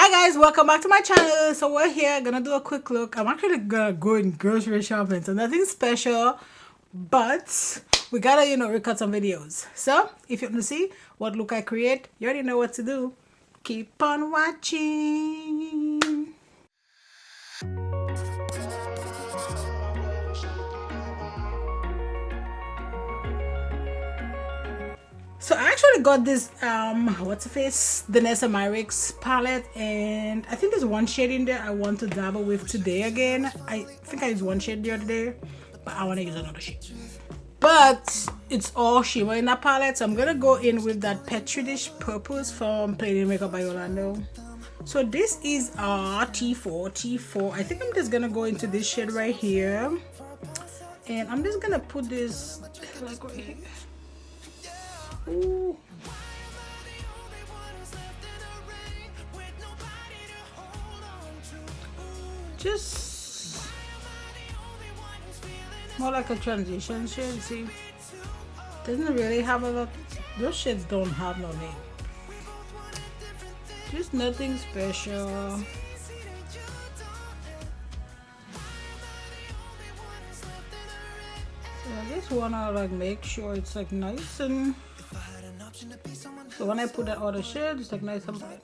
Hi guys, welcome back to my channel. So we're here gonna do a quick look. I'm actually gonna go in grocery shopping, so nothing special, but we gotta record some videos. So if you want to see what look I create, you already know what to do. Keep on watching. So I actually got this what's the face Danessa Myricks palette, and I think there's one shade in there I want to dabble with today again. I think I used one shade the other day, but I want to use another shade. But it's all shimmer in that palette, so I'm gonna go in with that Petri purples from Plain Makeup by Yolondo. So this is T4. I think I'm just gonna go into this shade right here, and I'm just gonna put this like right here. Ooh. Just more like a transition shade. See, doesn't really have a lot. Those shades don't have no name. Just nothing special. So I just wanna like make sure it's like nice and. So when I put that other shade, it's like nice and bright.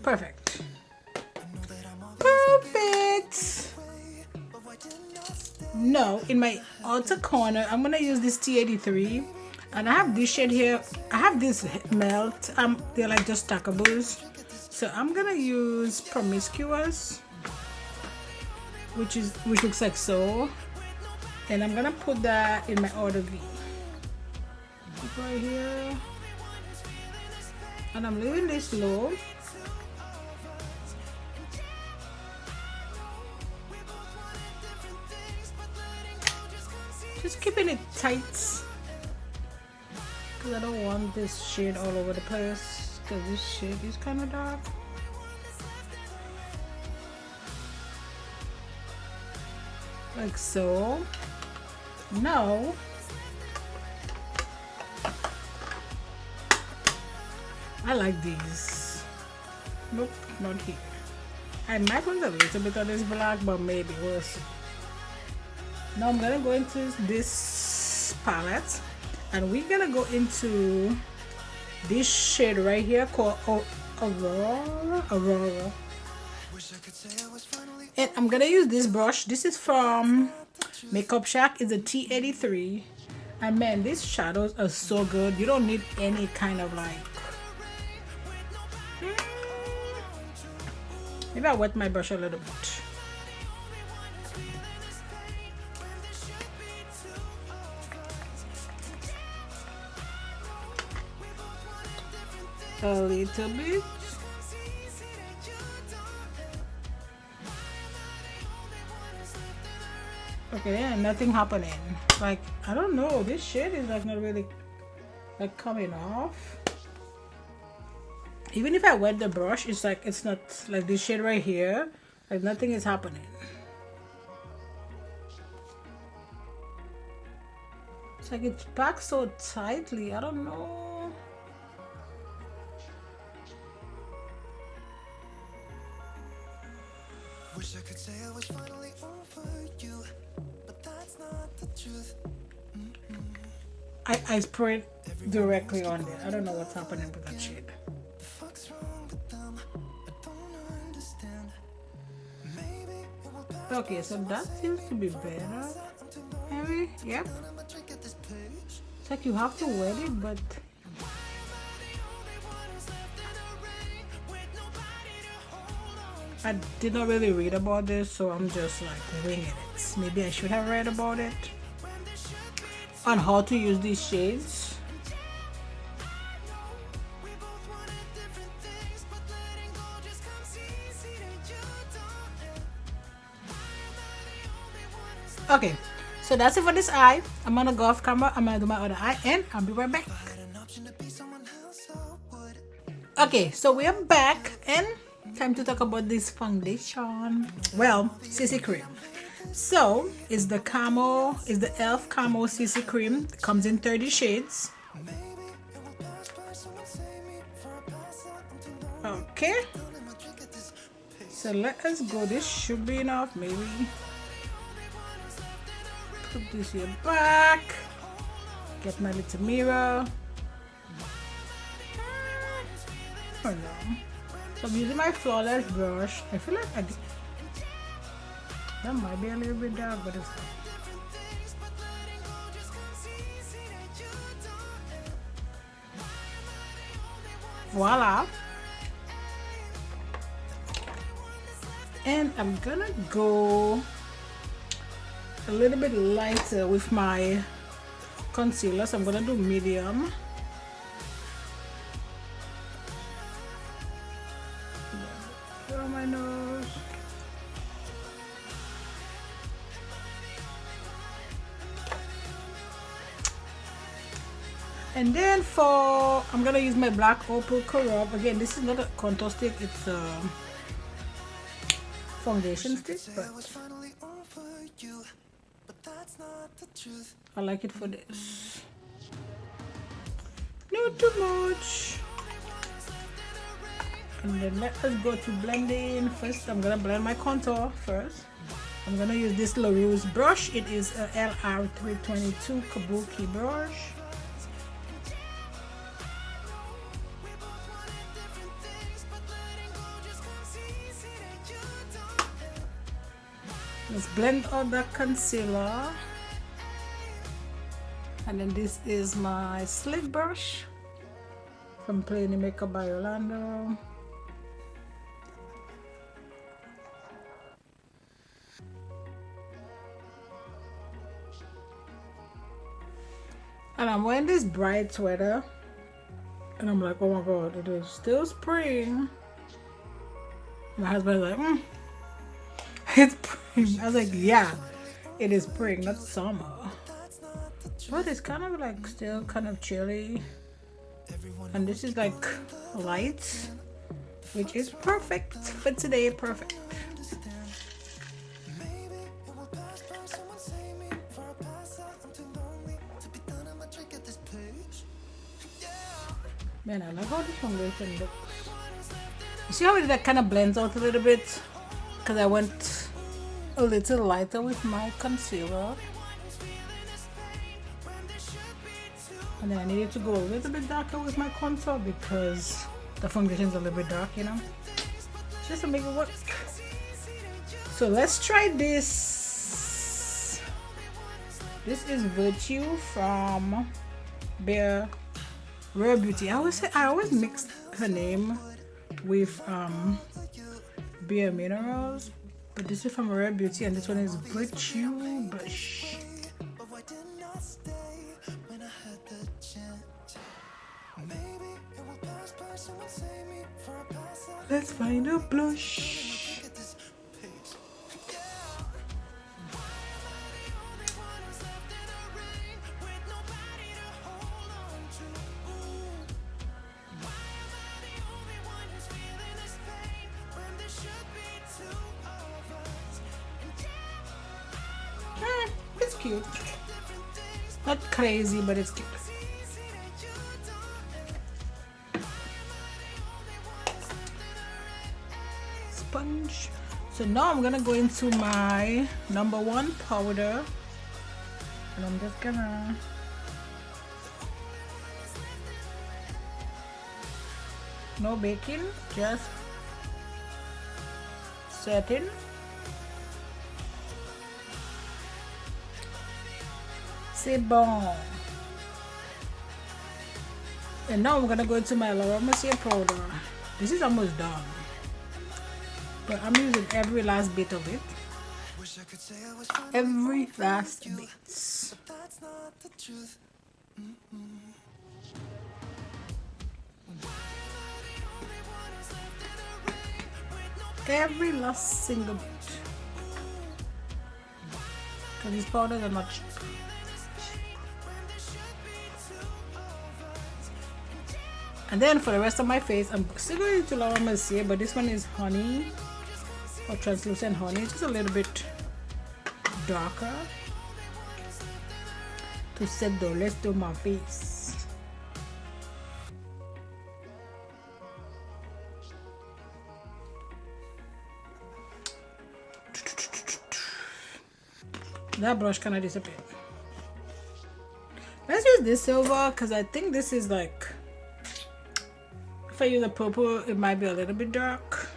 Perfect. Perfect. Now in my outer corner, I'm gonna use this T83, and I have this shade here. I have this melt. They're like just stackables. So I'm gonna use Promiscuous, which looks like so, and I'm gonna put that in my outer V. Right here, and I'm leaving this low. Just keeping it tight because I don't want this shade all over the place, because this shade is kind of dark. Like so. Now I like these. Nope, not here. I might want a little bit of this black, but maybe we'll see. Now I'm gonna go into this palette, and we're gonna go into this shade right here called Aurora. And I'm gonna use this brush. This is from Makeup Shack. It's a T83, and man, these shadows are so good. You don't need any kind of like. Maybe I wet my brush a little bit. A little bit. Okay, yeah, nothing happening. Like, I don't know, this shade is like not really like coming off. Even if I wet the brush, it's like it's not like this shade right here, like nothing is happening. It's like it's packed so tightly. I don't know. Wish I could say I was finally over you, but that's not the truth. I sprayed directly on it. I don't know what's happening with that shade. Okay, so that seems to be better. Maybe, yep. It's like you have to wet it, but I did not really read about this, so I'm just like winging it. Maybe I should have read about it on how to use these shades. Okay, so that's it for this eye. I'm gonna go off camera. I'm gonna do my other eye, and I'll be right back. Okay, so we are back, and time to talk about this foundation. Well, CC Cream. So it's the e.l.f. Camo CC Cream. It comes in 30 shades. Okay, so let us go. This should be enough, maybe. Put this here back. Get my little mirror. Oh no. So I'm using my flawless brush. I feel like that might be a little bit dark, but it's fine. Voila. And I'm gonna go a little bit lighter with my concealer, so I'm gonna do medium. On my nose. And then I'm gonna use my black opal corrupt. Again, this is not a contour stick, it's a foundation stick, but I like it for this. Not too much. And then let us go to blending. First, I'm gonna blend my contour first. I'm gonna use this Ruce brush. It is a LR322 Kabuki brush. Let's blend out that concealer. And then this is my slick brush from Plain Makeup by Yolondo. And I'm wearing this bright sweater. And I'm like, oh my god, it is still spring. My husband's like, it's spring. I was like, yeah, it is spring, not summer. But it's kind of like still kind of chilly. And this is like light, which is perfect for today, perfect. Man, I like how this foundation looks. You see how that kind of blends out a little bit? Because I went a little lighter with my concealer. And then I needed to go a little bit darker with my contour because the foundation is a little bit dark, you know? Just to make it work. So let's try this. This is Virtue from Rare Beauty. I always mix her name with Bare Minerals, but this is from Rare Beauty and this one is Virtue Blush. Let's find a blush. It's cute. Not crazy, but it's cute. Sponge. So now I'm gonna go into my #1 powder, and I'm just gonna no baking, just setting. C'est bon. And now I'm gonna go into my M.A.C powder. This is almost done, but I'm using every last bit of it. Every last bit. Every last single bit. Because these powders are not cheap. And then for the rest of my face, I'm still going to M.A.C, but this one is honey or translucent honey, just a little bit darker to set the rest of my face. That brush kind of disappeared. Let's use this silver because I think this is like, if I use a purple, it might be a little bit dark.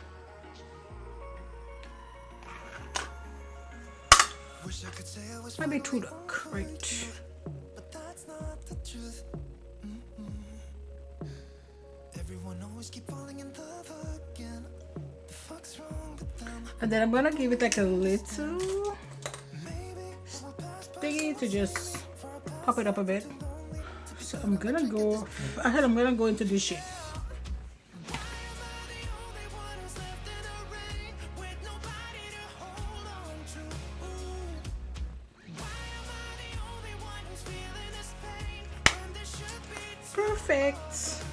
Might be too dark, right? And then I'm gonna give it like a little thingy to just pop it up a bit. So I'm gonna go into this shade. Perfect.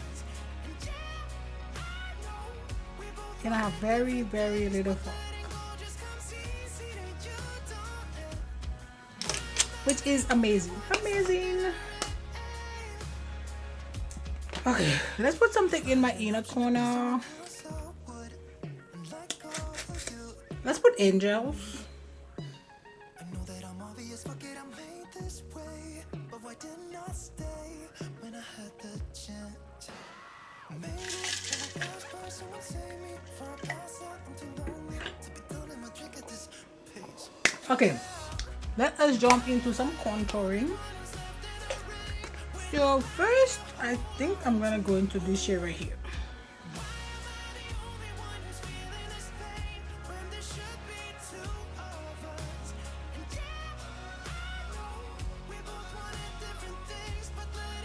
And I have very, very little fog, which is amazing. Okay, let's put something in my inner corner. Let's put angels. Okay, let us jump into some contouring. So first, I think I'm gonna go into this shade right here.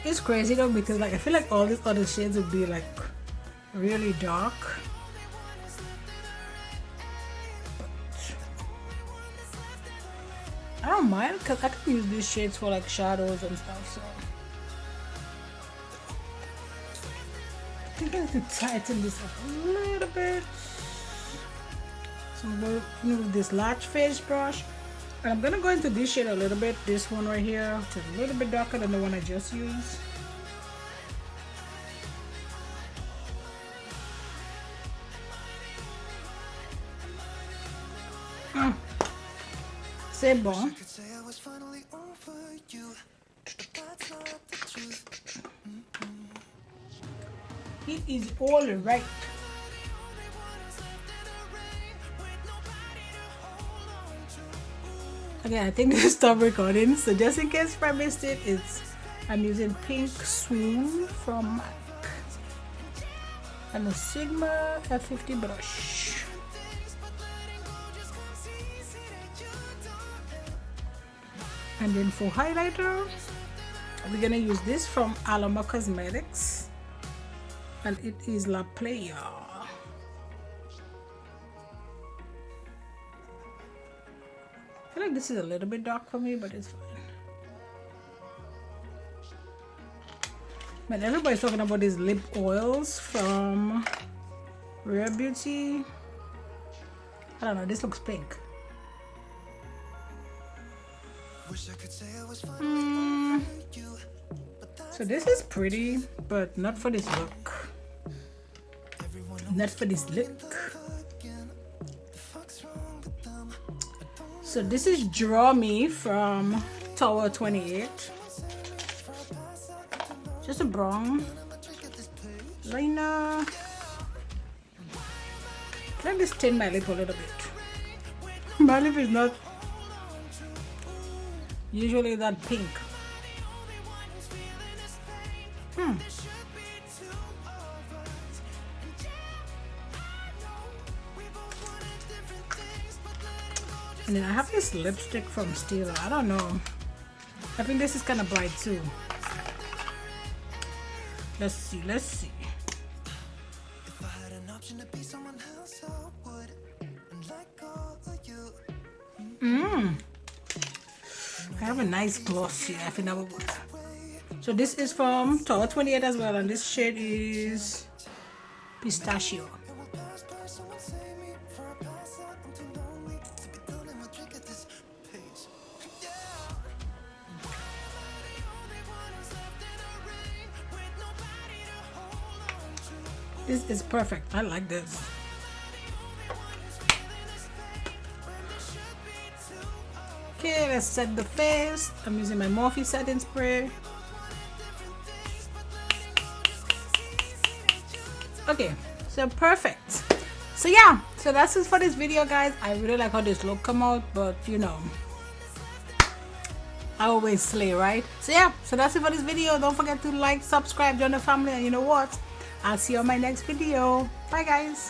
It's crazy though, because like I feel like all these other shades would be like really dark. I don't mind because I can use these shades for like shadows and stuff. So I think I need to tighten this up a little bit. So I'm going to use this large face brush, and I'm gonna go into this shade a little bit. This one right here, it's a little bit darker than the one I just used. C'est bon. It is all right. Okay, I think this stopped recording. So just in case if I missed it, I'm using pink Swoon from M.A.C and a Sigma F50 brush. And then for highlighter, we're gonna use this from e.l.f. Cosmetics, and it is La Playa. I feel like this is a little bit dark for me, but it's fine. But everybody's talking about these lip oils from Rare Beauty. I don't know, this looks pink. So this is pretty, but not for this look. Not for this look. So this is Draw Me from Tower 28. Just a brown liner. Let me stain my lip a little bit. My lip is not usually that pink. And then I have this lipstick from Stila. I don't know. I think this is kind of bright too. Let's see. I have a nice gloss here. I think that will work. So this is from Tower 28 as well, and this shade is Pistachio. This is perfect. I like this. Okay, let's set the face. I'm using my Morphe setting spray. Okay, so perfect. So yeah, so that's it for this video, guys. I really like how this look come out, but you know, I always slay, right? So yeah, so that's it for this video. Don't forget to like, subscribe, join the family, and you know what? I'll see you on my next video. Bye, guys.